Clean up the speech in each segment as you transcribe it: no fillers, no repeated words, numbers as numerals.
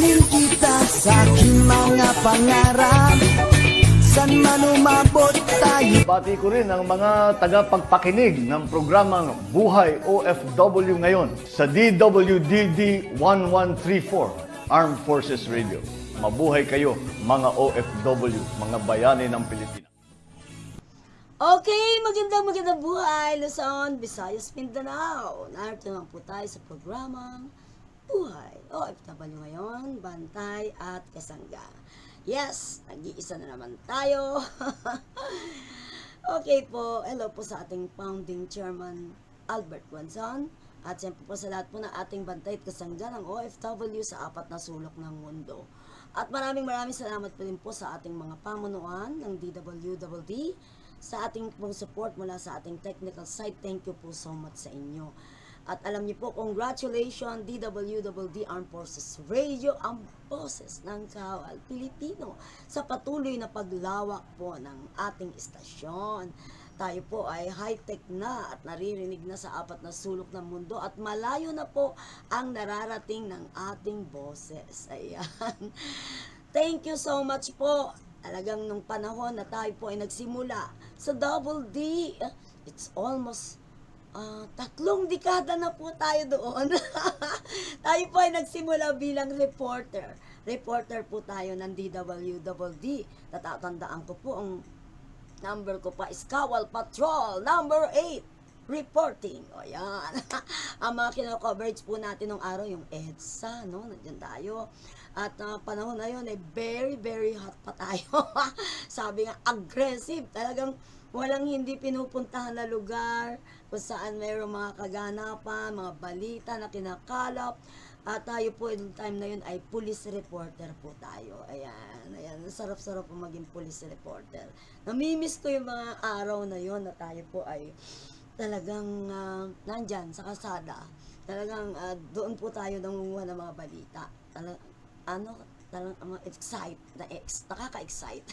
Aralin kita sa aking mga pangarap, san man umabot tayo. Bati ko rin ang mga tagapagpakinig ng programang Buhay OFW ngayon sa DWDD 1134 Armed Forces Radio. Mabuhay kayo mga OFW, mga bayani ng Pilipinas. Okay, magandang buhay, Luzon, Visayas, Mindanao. Narito naman po tayo sa programang Buhay OFW ngayon, Bantay at Kasangga. Yes, nag-iisa na naman tayo. Okay po, hello po sa ating founding chairman, Albert Guanzon. At siyempre po sa lahat po ng ating Bantay at Kasangga ng OFW sa apat na sulok ng mundo. At maraming salamat po din po sa ating mga pamunuan ng DWWD, sa ating pong support mula sa ating technical side. Thank you po so much sa inyo. At alam niyo po, congratulations DWWD Armed Forces Radio, ang boses ng Kawal Pilipino, sa patuloy na paglawak po ng ating istasyon. Tayo po ay high-tech na at naririnig na sa apat na sulok ng mundo at malayo na po ang nararating ng ating boses. Ayan. Thank you so much po. Talagang nung panahon na tayo po ay nagsimula sa Double D, it's almost 3 dekada na po tayo doon. Tayo po ay nagsimula bilang reporter. Reporter po tayo ng DWWD. Natatandaan ko po, ang number ko pa is Kawal Patrol number 8. Reporting. O yan. Ang mga kino-coverage po natin nung araw, yung EDSA, no? Nandiyan tayo. At panahon na yun ay very hot pa tayo. Sabi nga, aggressive. Talagang walang hindi pinupuntahan na lugar kung saan mayroong mga kaganapan, mga balita na kinakalap. At tayo po, yung time na yun ay police reporter po tayo. Ayan. Sarap-sarap po maging police reporter. Namimiss ko yung mga araw na yun na tayo po ay talagang nandyan sa kalsada. Talagang doon po tayo nangunguha ng mga balita. Talagang nakaka-excite.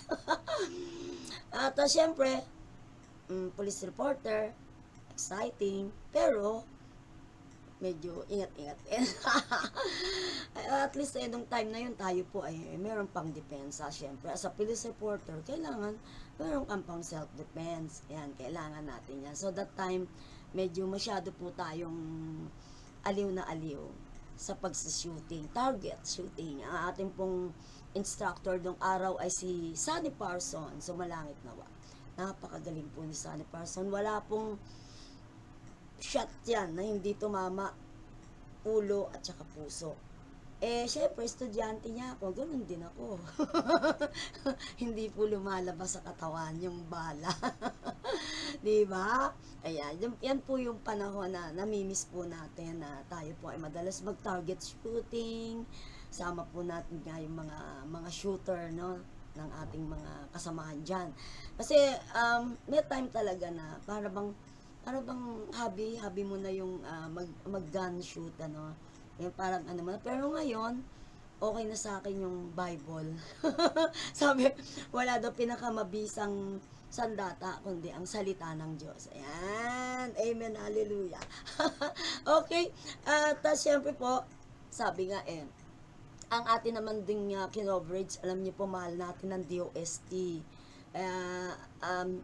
At syempre, police reporter, exciting, pero medyo ingat-ingat din. At least nung time na yun, tayo po ay meron pang depensa. Syempre, as a police reporter, kailangan meron kang pang self-defense. Yan, kailangan natin yan. So that time, medyo masyado po tayong aliw na aliw sa pagsa-shooting, target shooting. Ang ating pong instructor dong araw ay si Sunny Parson, Sumalangit Nawa. Napakagaling po ni Sunny Parson. Wala pong shot yan na hindi tumama ulo at saka puso. Syempre, estudyante niya ako, ganun din ako. Hindi po lumalabas sa katawan yung bala. Diba? Ayan, yan po yung panahon na namimiss po natin na tayo po ay madalas mag-target shooting. Sama po natin nga yung mga shooter, no, ng ating mga kasamahan dyan. Kasi, may time talaga na para bang hobby mo na yung mag-gun shoot, ano. Yung parang ano man. Pero ngayon, okay na sa akin yung Bible. Sabi, wala daw pinakamabisang sandata, kundi ang salita ng Diyos. Ayan. Amen. Hallelujah. Okay. At syempre po, sabi nga ang atin naman ding kinoverage, alam niyo po, mahal natin ng DOST.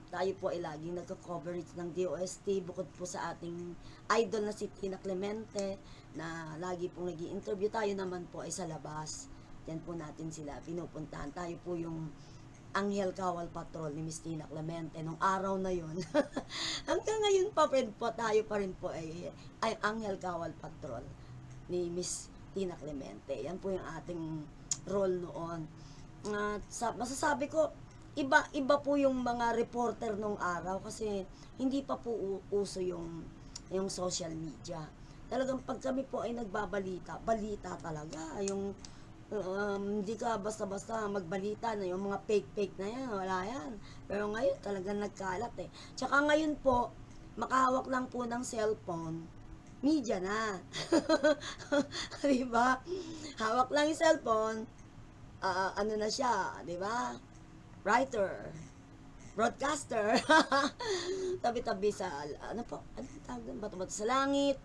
Tayo po ay laging nagka-coverage ng DOST, bukod po sa ating idol na si Tina Clemente, na lagi pong nag-i-interview. Tayo naman po ay sa labas. Yan po natin sila pinupuntahan. Tayo po yung Anghel Kawal Patrol ni Miss Tina Clemente nung araw na yun. Hanggang ngayon pa rin po, tayo pa rin po ay Anghel Kawal Patrol ni Miss Tina Clemente. Yan po yung ating role noon. Masasabi ko, iba po yung mga reporter nung araw kasi hindi pa po uso yung social media. Talagang pag kami po ay nagbabalita, balita talaga. Yung hindi ka basta-basta magbalita na yung mga fake na yan, wala yan. Pero ngayon talagang nagkalat Tsaka ngayon po, makahawak lang po ng cellphone, media na. Diba? Hawak lang yung cellphone, ano na siya, diba? Writer, broadcaster, tabi-tabi sa, ano po, ano tawag doon, bato-bato sa langit,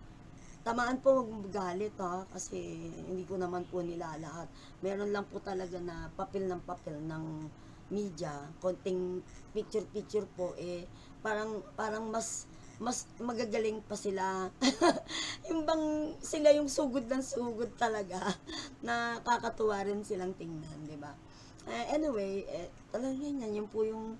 tamaan po huwag magalit ha, kasi hindi ko naman po nilalahat. Meron lang po talaga na papel ng media, konting picture po parang mas magagaling pa sila. Yung bang sila yung sugod ng sugod talaga na kakatuwa rin silang tingnan, di ba? Anyway, talagang yan po yung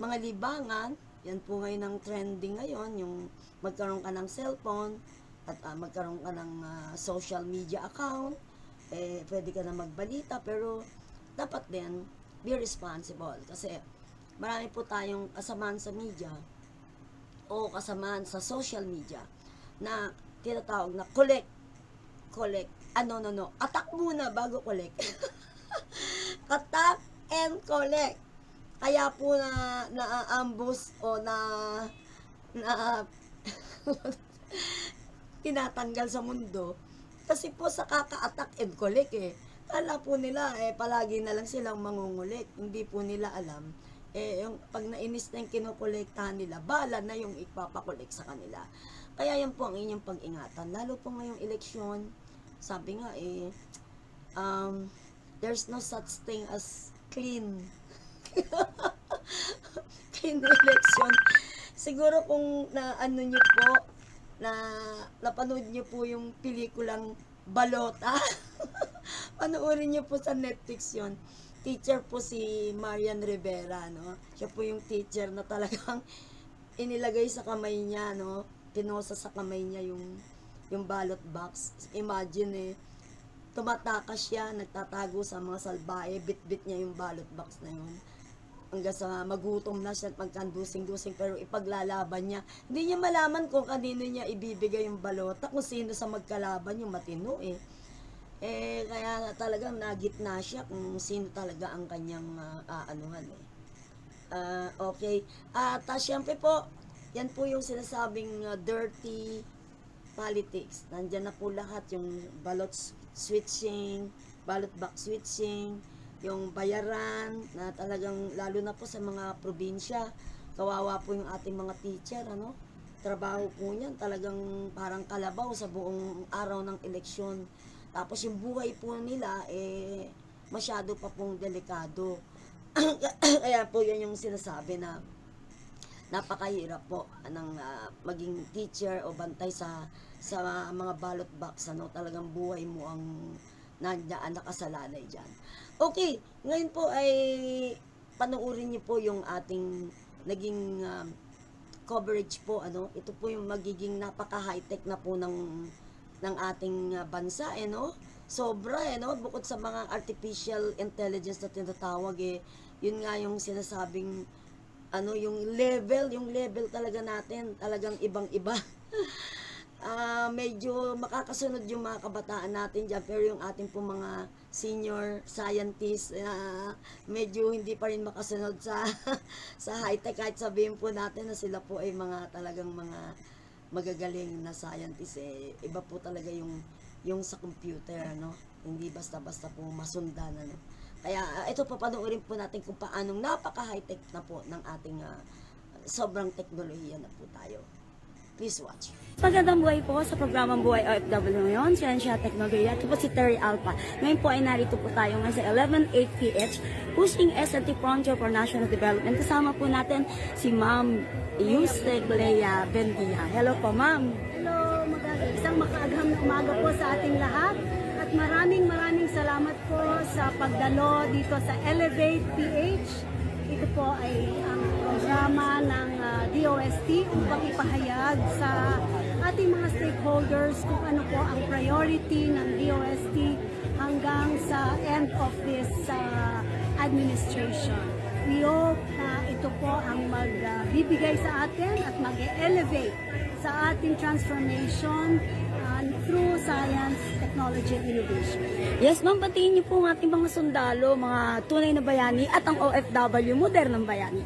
mga libangan. Yan po ngayon ang trending ngayon, yung magkaroon ka ng cellphone at magkaroon ka ng social media account. Pwede ka na magbalita, pero dapat din be responsible kasi marami po tayong kasamaan sa media o kasamaan sa social media na tinatawag na collect. Attack muna bago collect. Attack and collect. Kaya po na-ambush o na tinatanggal sa mundo kasi po sa kaka-attack and collect Kala po nila palagi na lang silang mangungulik. Hindi po nila alam yung pag nainis na yung kinokolektahan nila, bala na yung ipapakolek sa kanila. Kaya yan po ang inyong pag-ingatan. Lalo po ngayong eleksyon, sabi nga there's no such thing as clean. Clean election. Siguro kung nyo po, napanood nyo po yung pelikulang Balota. Panoorin nyo po sa Netflix yon. Teacher po si Marian Rivera, no? Siya po yung teacher na talagang inilagay sa kamay niya, no? Pinosa sa kamay niya yung ballot box. Imagine tumatakas siya, nagtatago sa mga salbahe, bit-bit niya yung ballot box na yun. Hanggang sa magutom na siya at magkandusing-dusing, pero ipaglalaban niya. Hindi niya malaman kung kanino niya ibibigay yung balota, kung sino sa magkalaban yung matino kaya talagang nagitna siya kung sino talaga ang kanyang aanuhan okay. At syempre po, yan po yung sinasabing dirty politics. Nandyan na po lahat yung ballot switching, ballot box switching, yung bayaran na talagang lalo na po sa mga probinsya. Kawawa po yung ating mga teacher, trabaho po niyan talagang parang kalabaw sa buong araw ng eleksyon. Tapos yung buhay po nila masyado pa pong delikado. Kaya po yan yung sinasabi na napakahirap po ng maging teacher o bantay sa mga ballot box. Talagang buhay mo ang nakasalalay dyan. Okay, ngayon po ay panoorin niyo po yung ating naging coverage po. Ito po yung magiging napaka-high-tech na po ng ating bansa, sobra, bukod sa mga artificial intelligence na tinatawag, yun nga yung sinasabing, yung level talaga natin, talagang ibang-iba. Medyo makakasunod yung mga kabataan natin dyan, pero yung ating po mga senior scientists, medyo hindi pa rin makasunod sa high-tech, kahit sabihin po natin na sila po ay mga talagang mga magagaling na scientist. Iba po talaga yung sa computer, hindi basta-basta po masundan, Kaya ito po, panoorin po natin kung paanong napaka-high-tech na po ng ating sobrang teknolohiya na po tayo. Please watch. Magandang buhay po sa programang Buhay OFW ngayon, Siyensya at Teknolohiya. Ito po si Terry Alpa. Ngayon po ay narito po tayo ngayon sa 11-8PH, pushing S&T Frontier for National Development. Kasama po natin si Ma'am Eusebia Bendia. Hello po, Ma'am. Hello, isang makaagham na umaga po sa ating lahat. At maraming salamat po sa pagdalo dito sa Elevate PH. Ito po ay ang programa ng DOST upang ipahayag sa ating mga stakeholders kung ano po ang priority ng DOST hanggang sa end of this administration. We hope na ito po ang magbibigay sa atin at mag-elevate sa ating transformation through science, technology, and innovation. Yes, Ma'am, batiin niyo po ang ating mga sundalo, mga tunay na bayani at ang OFW, modernong bayani.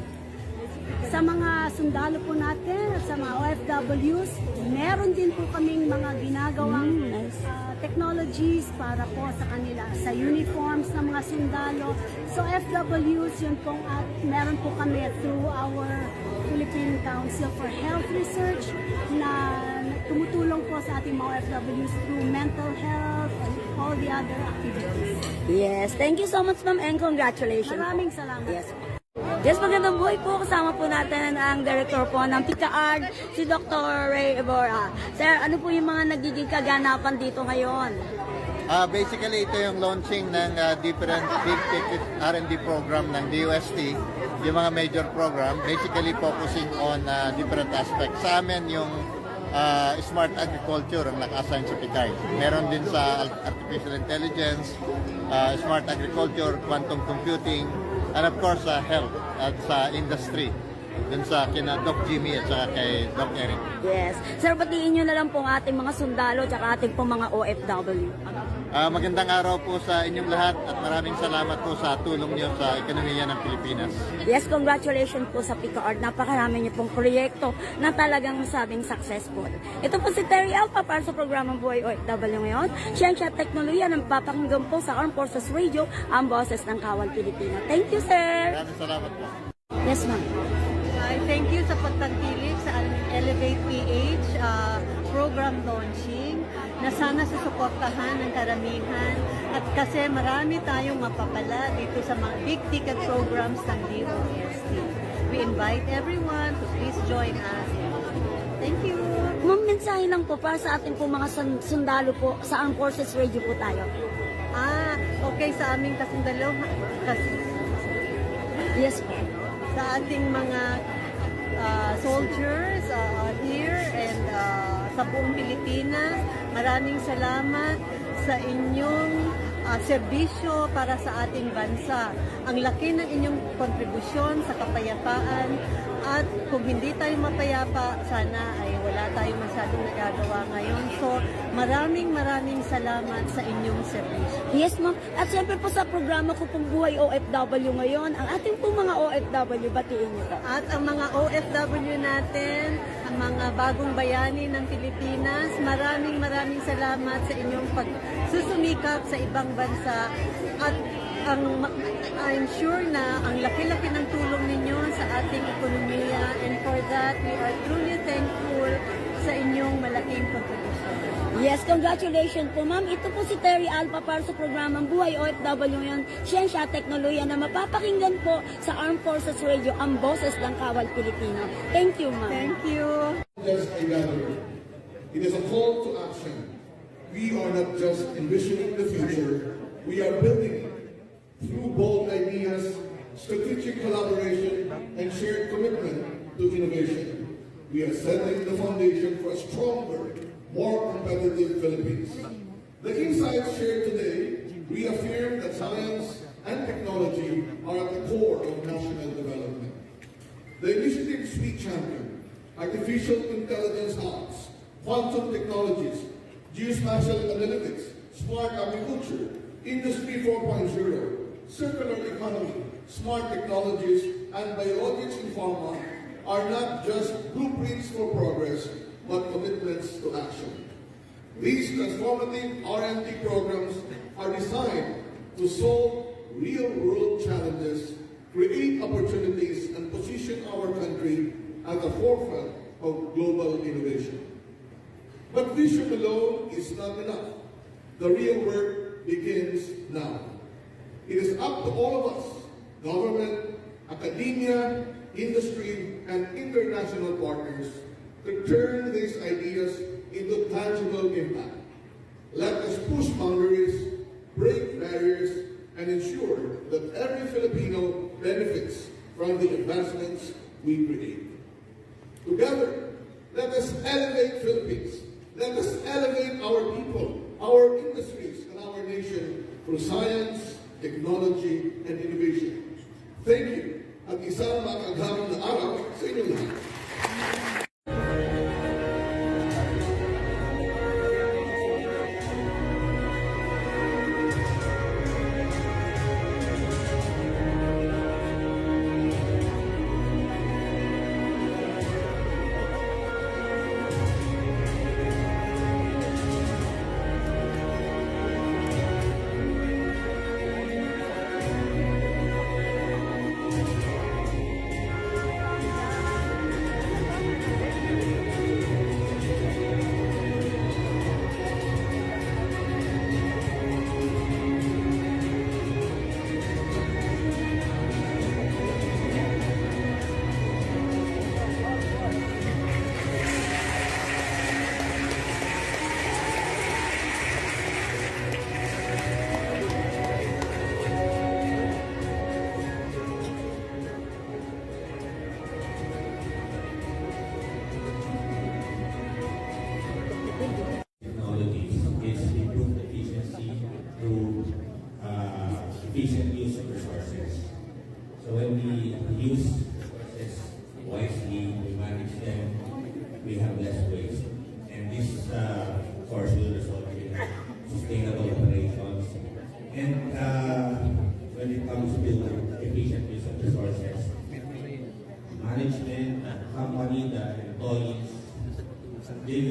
Sa mga sundalo po natin at sa mga OFWs, meron din po kaming mga ginagawang technologies para po sa kanila, sa uniforms ng mga sundalo. So FWs, yun pong meron po kami through our Philippine Council for Health Research na tumutulong po po sa ating mga OFWs through mental health and all the other activities. Yes, thank you so much ma'am and congratulations. Maraming salamat. Yes. Yes, magandang buhay po. Kasama po natin ang director po ng PICAARD, si Dr. Ray Iborra. Sir, ano po yung mga nagiging kaganapan dito ngayon? Basically, ito yung launching ng different big ticket R&D program ng DOST, yung mga major program, basically focusing on different aspects. Sa amin, yung smart agriculture ang naka-assign sa PICAARD. Meron din sa artificial intelligence, smart agriculture, quantum computing, and of course, health at sa industry. Dun sa kina Doc Jimmy at saka kay Doc Eric. Yes. Sir, batiin nyo na lang po ang ating mga sundalo at ating po mga OFW. Magandang araw po sa inyong lahat at maraming salamat po sa tulong niyo sa ekonomiya ng Pilipinas. Yes, congratulations po sa PICAARD. Napakarami niyo pong proyekto na talagang masabing successful. Ito po si Terry Alpa para sa programang Buhay OFW ngayon. Siyensya at teknolohiya ng papakinggan po sa Armed Forces Radio, ang boses ng Kawal Pilipino. Thank you, sir! Maraming salamat po. Yes, ma'am. Thank you sa pagtangkilik sa Elevate PH program launching na sana susuportahan ng karamihan at kasi marami tayong mapapala dito sa mga big ticket programs ng DOST. We invite everyone to please join us. Thank you. Ma'am, mensahe lang po para sa ating po mga sundalo po sa Armed Forces Radio po tayo. Okay sa aming kasundalo Yes po. sa ating mga soldiers here and sa buong Pilipinas. Maraming salamat sa inyong serbisyo para sa ating bansa. Ang laki ng inyong kontribusyon sa kapayapaan at kung hindi tayo mapayapa, sana ay wala tayong masyadong nagagawa ngayon. So, maraming salamat sa inyong serbisyo. Yes, ma'am. At siyempre po sa programa ko pong Buhay OFW ngayon, ang ating po mga OFW, batiin niyo po. At ang mga OFW natin, ang mga bagong bayani ng Pilipinas, maraming salamat sa inyong pagsusumikap sa ibang bansa. At I'm sure na ang laki-laki ng tulong ninyo sa ating ekonomiya, and for that, we are truly thankful sa inyong malaking contribution. Yes, congratulations po, ma'am. Ito po si Terry Alpa para sa programang Buhay OFW ngayon, Siyensya at Teknolohiya na mapapakinggan po sa Armed Forces Radio, ang boses ng Kawal Pilipino. Thank you, ma'am. Thank you. Just a gathering. It is a call to action. We are not just envisioning the future, we are building it through bold ideas, strategic collaboration, and shared commitment to innovation. We are setting the foundation for a stronger, more competitive Philippines. The insights shared today reaffirm that science and technology are at the core of national development. The initiatives we champion, artificial intelligence hubs, quantum technologies, geospatial analytics, smart agriculture, Industry 4.0, circular economy, smart technologies, and biologics in pharma are not just blueprints for progress, but commitments to action. These transformative R&D programs are designed to solve real-world challenges, create opportunities, and position our country at the forefront of global innovation. But vision alone is not enough. The real work begins now. It is up to all of us, government, academia, industry, and international partners, to turn these ideas into tangible impact. Let us push boundaries, break barriers, and ensure that every Filipino benefits from the advancements we create. Together, let us elevate Philippines. Let us elevate our people, our industries, and our nation through science, technology, and innovation. Thank you at isang makaghaming na araw sa inyong lahat.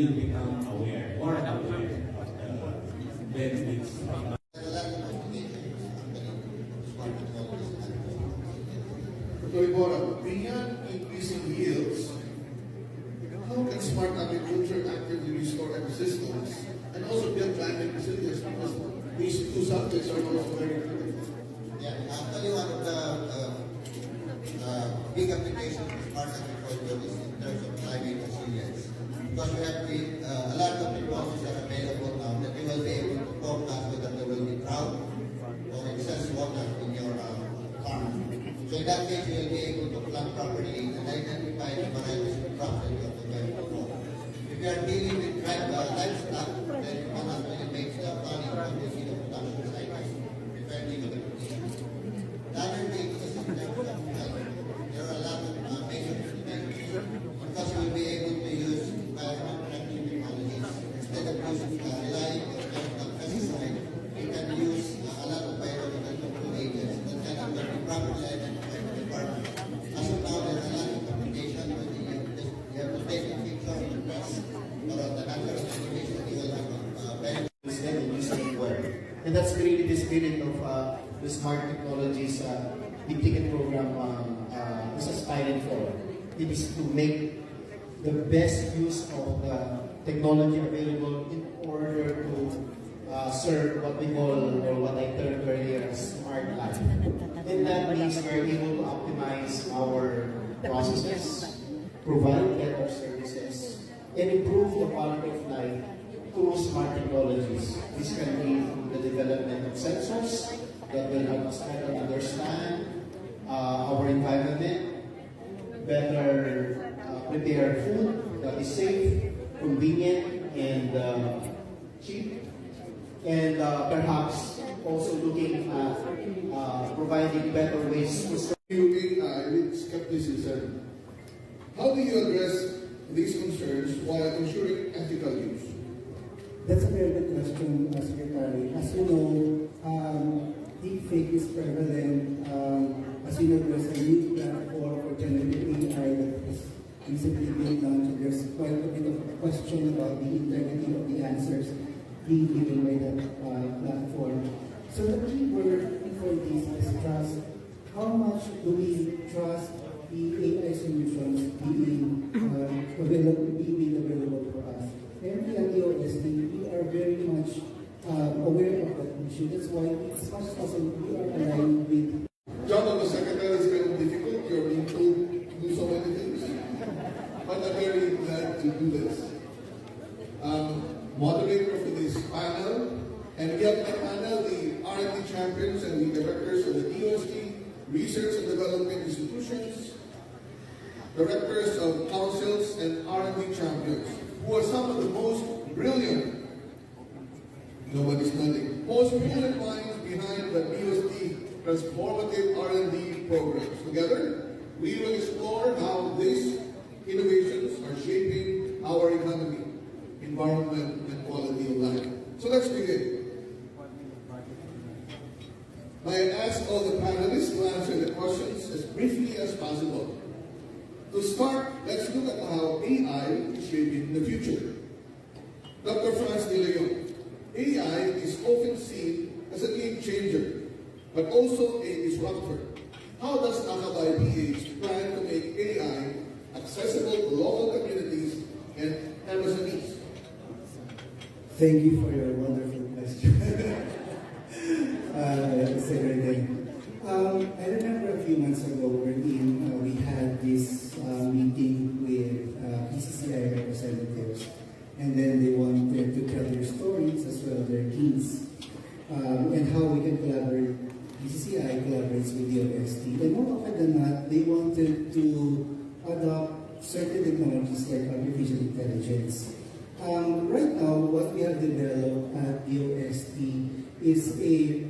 will become aware, more aware of the benefits of Beyond increasing yields, how can smart agriculture actively restore ecosystems and also build climate resilience? Because these two subjects are also very critical. Yeah, actually one of the big applications of smart agriculture is in terms of climate resilience. Because we have a lot of technologies are available now that we will be able to forecast whether there will be drought or excess water in your farm. So in that case, you will be able to plant properly and identify the varieties of crops that you are going to grow. If you are dealing with livestock, then you can actually make the planning of the production cycle depending on the conditions. The other thing is in terms of there are a lot of measures to make because you will be able to use environment-friendly technologies instead of relying on pesticide. You can use a lot of biological agents that can actually properly identify the farmer. As of now, there's a lot of communication, but you have to take a picture of the press or of the natural situation. You will have benefits and using it well. And that's really the spirit of the Smart Technologies Big Ticket Program is aspiring for. It is to make the best use of the technology available in order to serve what we call, or what I termed earlier, smart life. In that means we're able to optimize our processes, provide better services, and improve the quality of life through smart technologies. This can be through the development of sensors that will help us better understand our environment, better prepare food that is safe, convenient, and cheap, and perhaps also looking at providing better ways to serve. AI with skepticism. How do you address these concerns while ensuring ethical use? That's a very good question, Secretary. As you know, deepfake is prevalent. As you know, there's a new platform for generative AI that is recently being launched. There's quite a bit of a question about the integrity of the answers being given by that platform. So the key word for this is trust. How much do we trust the AI solutions being made available for us? And at DOST, we are very much aware of that issue. That's why, as much as possible, we are aligned with. Job of the secretary is kind of difficult. You're being told to do so many things. But I'm very glad to do this. Moderator for this panel, and we have my panel, the R&D champions and the directors of the DOST, Research and Development Institutions, directors of councils and R&D champions, who are some of the most brilliant, nobody's nodding, most brilliant minds behind the DOST transformative R&D programs. Together, we will explore how these innovations are shaping our economy, environment, and quality of life. So let's begin. I ask all the panelists to answer the questions as briefly as possible. To start, let's look at how AI is shaping the future. Dr. Franz de Leon, AI is often seen as a game changer, but also a disruptor. How does Akabay PH plan to make AI accessible to local communities and MSMEs? Thank you for your wonderful question. I remember a few months ago we had this meeting with PCCI representatives, and then they wanted to tell their stories as well as their needs, and how we can collaborate. PCCI collaborates with DOST, and more often than not, they wanted to adopt certain technologies like artificial intelligence. Right now, what we have developed at DOST is a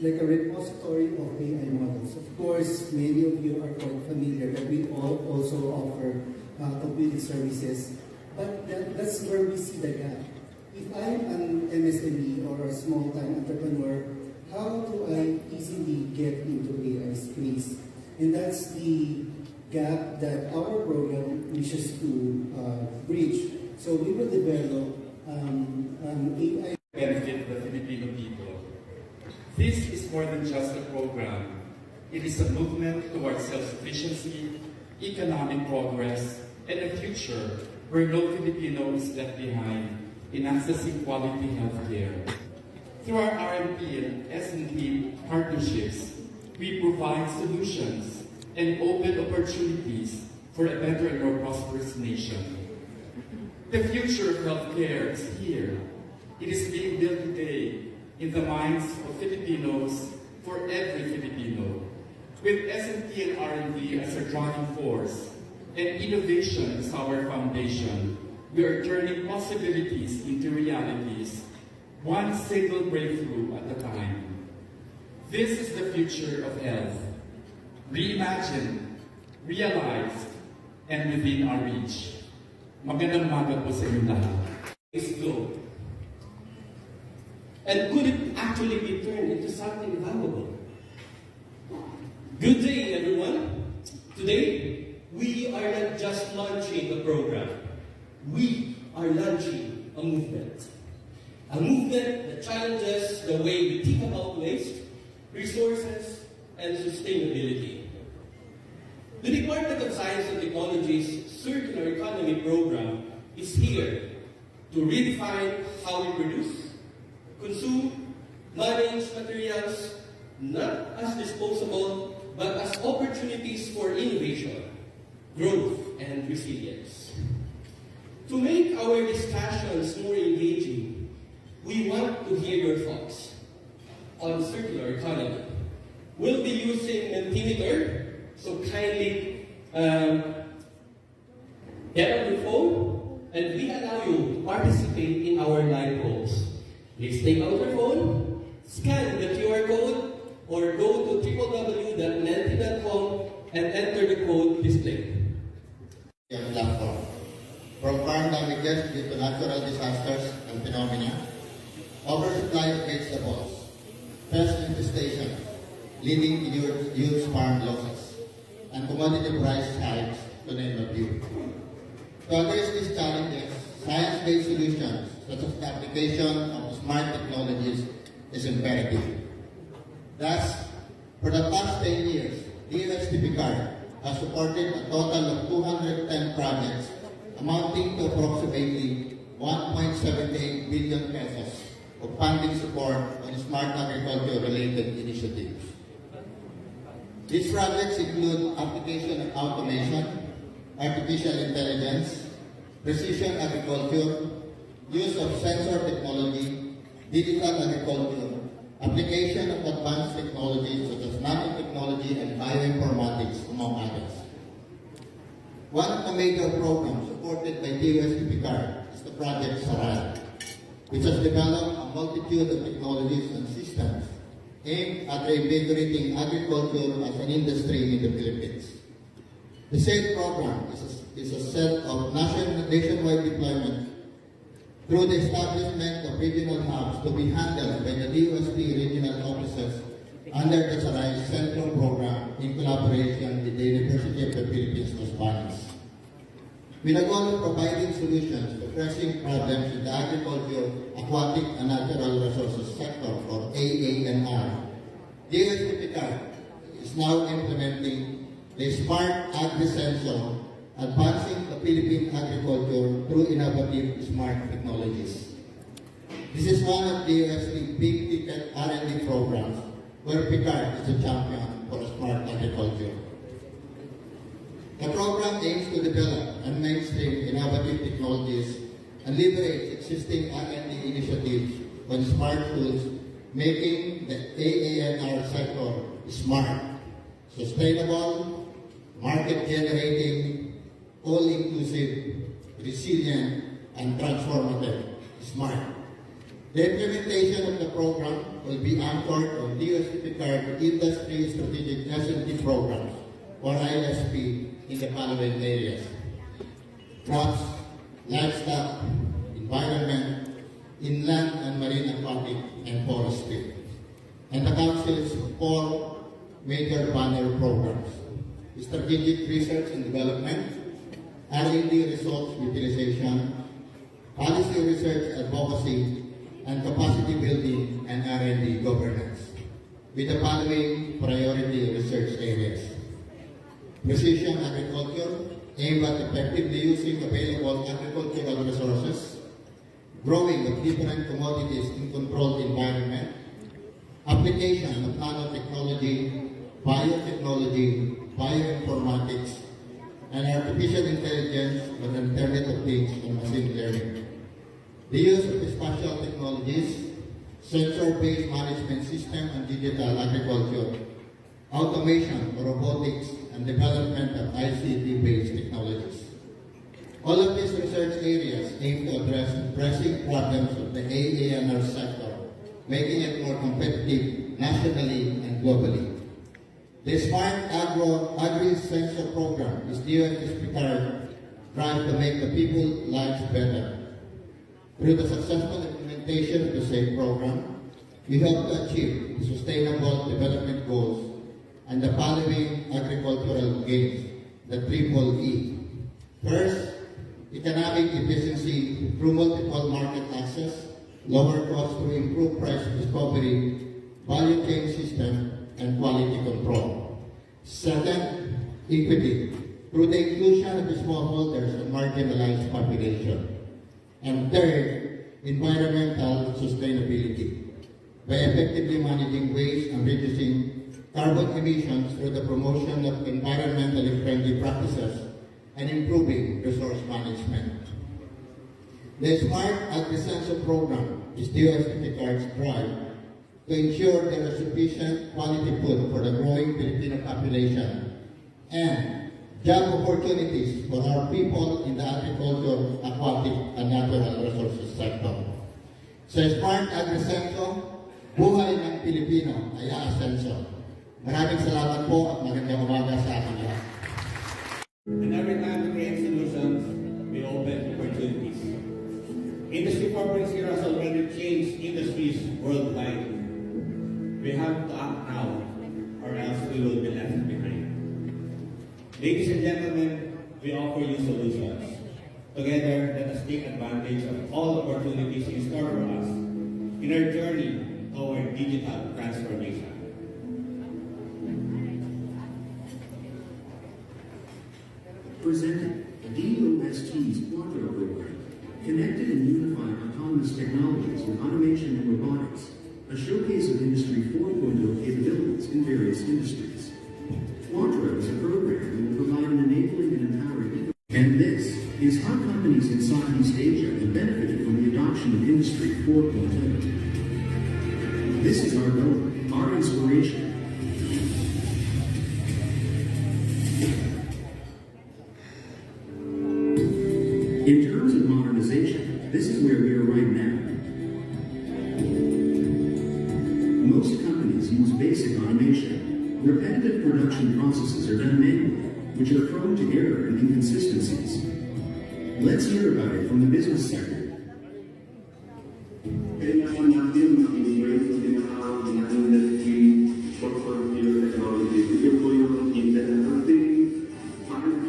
repository of AI models. Of course, many of you are quite familiar that we also offer computing services, but that's where we see the gap. If I'm an MSME or a small-time entrepreneur, how do I easily get into AI space? And that's the gap that our program wishes to bridge. So we will develop AI benefit the Filipino people. This is more than just a program. It is a movement towards self-sufficiency, economic progress, and a future where no Filipino is left behind in accessing quality health care. Through our RMP and S&P partnerships, we provide solutions and open opportunities for a better and more prosperous nation. The future of healthcare is here. It is being built today in the minds of Filipinos for every Filipino. With S&P and R&D as our driving force and innovation as our foundation, we are turning possibilities into realities, one single breakthrough at a time. This is the future of health. Reimagined, realized, and within our reach. Magandang umaga po sa inyong lahat. Is good. And could it actually be turned into something valuable? Good day, everyone. Today, we are not just launching a program. We are launching a movement. A movement that challenges the way we think about waste, resources, and sustainability. The Department of Science and Technology's Circular Economy program is here to redefine how we produce, consume, manage materials, not as disposable, but as opportunities for innovation, growth, and resilience. To make our discussions more engaging, we want to hear your thoughts on circular economy. We'll be using Mentimeter, so kindly get on your phone, and we allow you to participate in our live polls. Please take out your phone, scan the QR code, or go to www.menti.com and enter the code displayed. Platform. From farm damages due to natural disasters and phenomena, oversupply of vegetables, pest infestation, leading to huge farm losses, and commodity price hikes, to name a few. To address these challenges, science-based solutions, such as the application of smart technologies, is imperative. Thus, for the past 10 years, DOST-PCAR has supported a total of 210 projects amounting to approximately 1.78 billion pesos of funding support on smart agriculture-related initiatives. These projects include application of automation, artificial intelligence, precision agriculture, use of sensor technology, digital agriculture, application of advanced technologies such as nanotechnology and bioinformatics, among others. One of the major programs supported by DOST-PCAR is the Project Saral, which has developed a multitude of technologies and systems aimed at reinvigorating agriculture as an industry in the Philippines. The said program is a set of nationwide deployment through the establishment of regional hubs to be handled by the DOST regional offices under the Saray Central Program in collaboration with the University of the Philippines, Los Baños. With the goal of providing solutions to pressing problems in the agriculture, aquatic and natural resources sector, or AANR, DOST-PCAR is now implementing the Smart Agri-Sensor, advancing the Philippine agriculture through innovative smart technologies. This is one of DOST's big-ticket R&D programs where PCAR is a champion for smart agriculture. The program aims to develop and mainstream innovative technologies and leverage existing R&D initiatives on smart tools, making the AANR sector smart, sustainable, market-generating, all-inclusive, resilient, and transformative, smart. The implementation of the program will be anchored on DOST-PCAR Industry Strategic S&T programs, or ISP, in the following areas: crops, livestock, environment, inland and marine aquatic, and forestry. And the Council's 4 major banner programs: strategic research and development, R&D resource utilization, policy research advocacy, and capacity building and R&D governance, with the following priority research areas. Precision agriculture, aimed at effectively using available agricultural resources, growing of different commodities in controlled environment, application of nanotechnology, biotechnology, bioinformatics, and artificial intelligence on Internet of Things and machine learning. The use of spatial technologies, sensor-based management system and digital agriculture, automation, robotics, and development of ICT-based technologies. All of these research areas aim to address pressing problems of the AANR sector, making it more competitive nationally and globally. The Smart Agri-Sensor Program is the USSPCAR drive to make the people's lives better. Through the successful implementation of the same program, we hope to achieve the Sustainable Development Goals and the following agricultural gains, the triple E. First, economic efficiency through multiple market access, lower costs through improved price discovery, value chain system, and quality control. Second, equity through the inclusion of the smallholders and marginalized population. And third, environmental sustainability by effectively managing waste and reducing carbon emissions through the promotion of environmentally friendly practices and improving resource management. The Smart Agri-Sensor Program is the USSPCAR's drive to ensure there is sufficient quality food for the growing Filipino population and job opportunities for our people in the agriculture, aquatic, and natural resources sector. Sa Smart Agri-Sensor, buhay ng Pilipino ay aasenso. Maraming salamat po at magandang umaga sa ating lahat. And every time we create solutions, we open opportunities. Industry 4.0 has already changed industries worldwide. We have to act now, or else we will be left behind. Ladies and gentlemen, we offer you solutions. Together, let us take advantage of all opportunities in store for us in our journey toward digital transformation. Presenting DOST's Quadro program, connected and unified autonomous technologies with automation and robotics, a showcase of Industry 4.0 capabilities in various industries. Quadro is a program that will provide an enabling and empowering. And this is how companies in Southeast Asia have benefited from the adoption of Industry 4.0. This is our goal, our inspiration. In terms of modernization, this is where we are right now. Most companies use basic automation. Repetitive production processes are done manually, which are prone to error and inconsistencies. Let's hear about it from the business sector. Kailangan natin mag-integrate sa tinatawag na Industry 4.0 technology. Ito po yung Internet of Things, 5G,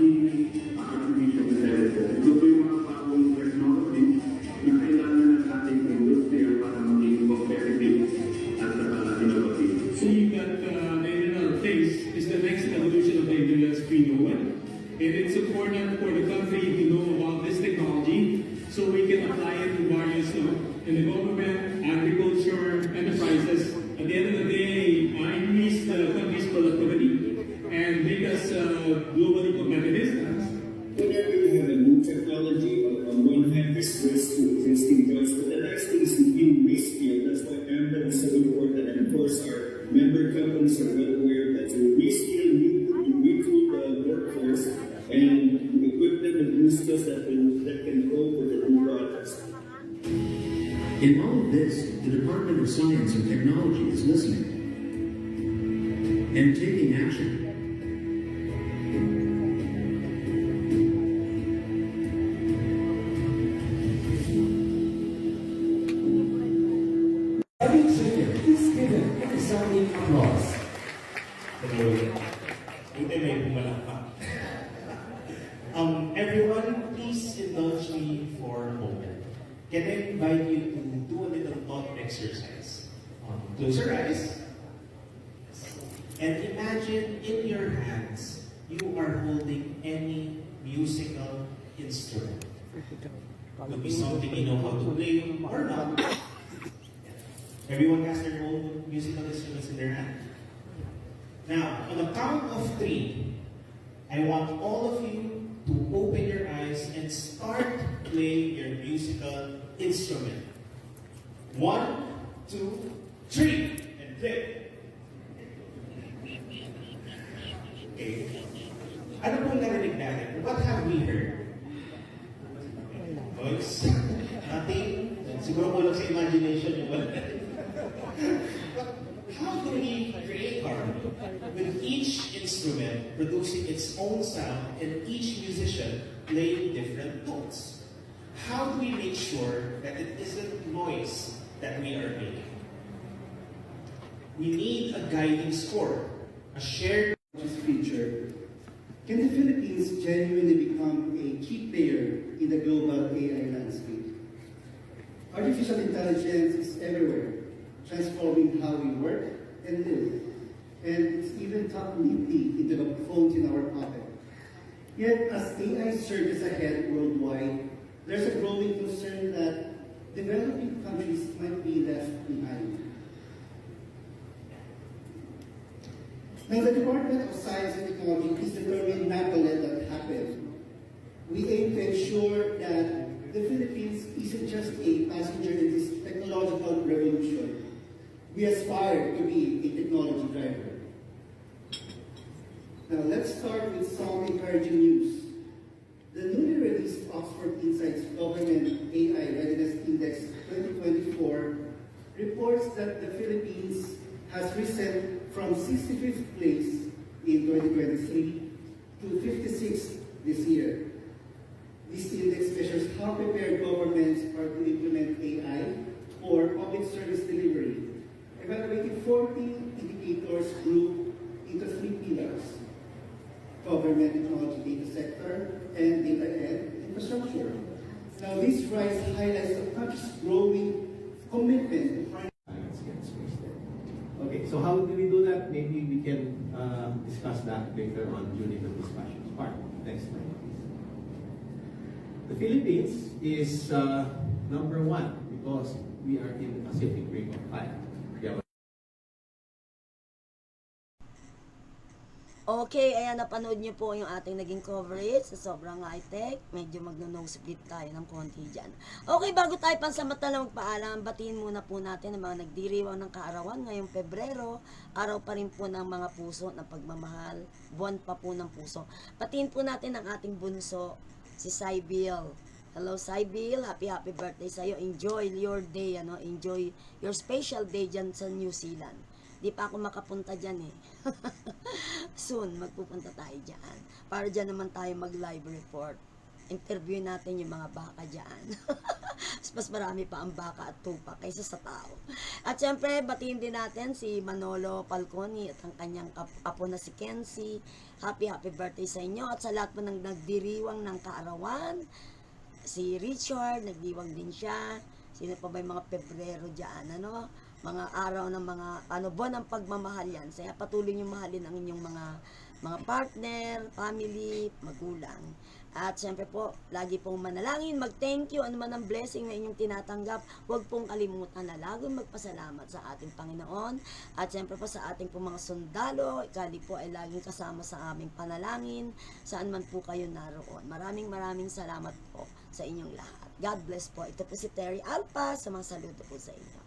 artificial intelligence. Ito po yung mga bagong technology na kailangan ng ating industriya para maging competitive at saka innovative. Seeing that the Internet of Things is the next evolution of the Internet as we know it, and it's important for the country to know about this technology so we can apply it to various in the government, agriculture, enterprises. At the end of the day, increase the country's productivity and make us globally competitive. Whenever you have a new technology, on one hand, there's risk to existing jobs, but the next thing is to be reskill. That's why AMDA is so important, and of course, our member companies are well aware that to reskill, to retool the workforce and equip them with new skills that can cope with the new products. In all of this, the Department of Science and Technology is listening and taking action. Every chicken is given a resounding applause. Everyone, please indulge me for a moment. can I invite you to do a little thought exercise? Close your eyes. And imagine in your hands, you are holding any musical instrument. Could be something you know how to play or not. Everyone has their own musical instruments in their hand. Now, on the count of 3, I want all of you to open your eyes and start playing your musical instrument. 1, 2, 3, and play. Okay. Ano pong narinig natin? What have we heard? Voice? Nothing? Siguro kulang sa imagination yung wala. But how do we create harmony? With each instrument producing its own sound and each musician playing different notes. How do we make sure that it isn't noise that we are making? We need a guiding score, a shared feature. Can the Philippines genuinely become a key player in the global AI landscape? Artificial intelligence is everywhere, transforming how we work and live, and it's even tucked neatly into the phones in our pocket. Yet, as AI surges ahead worldwide, there's a growing concern that developing countries might be left behind. Now, the Department of Science and Technology is determined not to let that happen. We aim to ensure that the Philippines isn't just a passenger in this technological revolution. We aspire to be a technology driver. Now, let's start with some encouraging news. The newly released Oxford Insights Government AI Readiness Index 2024 reports that the Philippines has risen from 65th place in 2023 to 56th this year. This index measures how prepared governments are to implement AI for public service delivery, evaluating 40 indicators grouped into 3 pillars: government technology data sector and data infrastructure. Now, this rise highlights the country's growing commitment to finance gets wasted. Okay, so how do we do that? Maybe we can discuss that later on during the discussion part. Next slide, please. The Philippines is number 1 because we are in the Pacific Ring of Fire. We have Okay, ayan, napanood niyo po yung ating naging coverage sa sobrang high-tech. Medyo magno-nosebleed tayo ng konti dyan. Okay, bago tayo pansamantala magpaalam, batiin muna po natin ang mga nagdiriwang ng kaarawan ngayong Pebrero. Araw pa rin po ng mga puso ng pagmamahal. Buwan pa po ng puso. Batiin po natin ang ating bunso, si Sybil. Hello, Sybil. Happy birthday sa'yo. Enjoy your day, enjoy your special day dyan sa New Zealand. Di pa ako makapunta dyan eh. Soon, magpupunta tayo dyan. Para dyan naman tayo mag-live report. Interview natin yung mga baka dyan. Mas marami pa ang baka at tupa kaysa sa tao. At syempre, batiin din natin si Manolo Falconi at ang kanyang apo na si Kenzie. Happy birthday sa inyo. At sa lahat po ng nagdiriwang ng kaarawan, si Richard, nagdiwang din siya. Sino pa ba yung mga Pebrero dyan, mga araw ng mga buwan ng pagmamahal yan. Kaya patuloy nyo mahalin ang inyong mga partner, family, magulang. At syempre po, lagi pong manalangin, mag-thank you, ano man ang blessing na inyong tinatanggap. Huwag pong kalimutan na laging magpasalamat sa ating Panginoon. At syempre po sa ating pong mga sundalo, ikali po ay laging kasama sa aming panalangin, saan man po kayo naroon. Maraming salamat po sa inyong lahat. God bless po. Ito po si Terry Alpa, sa mga saludo po sa inyo.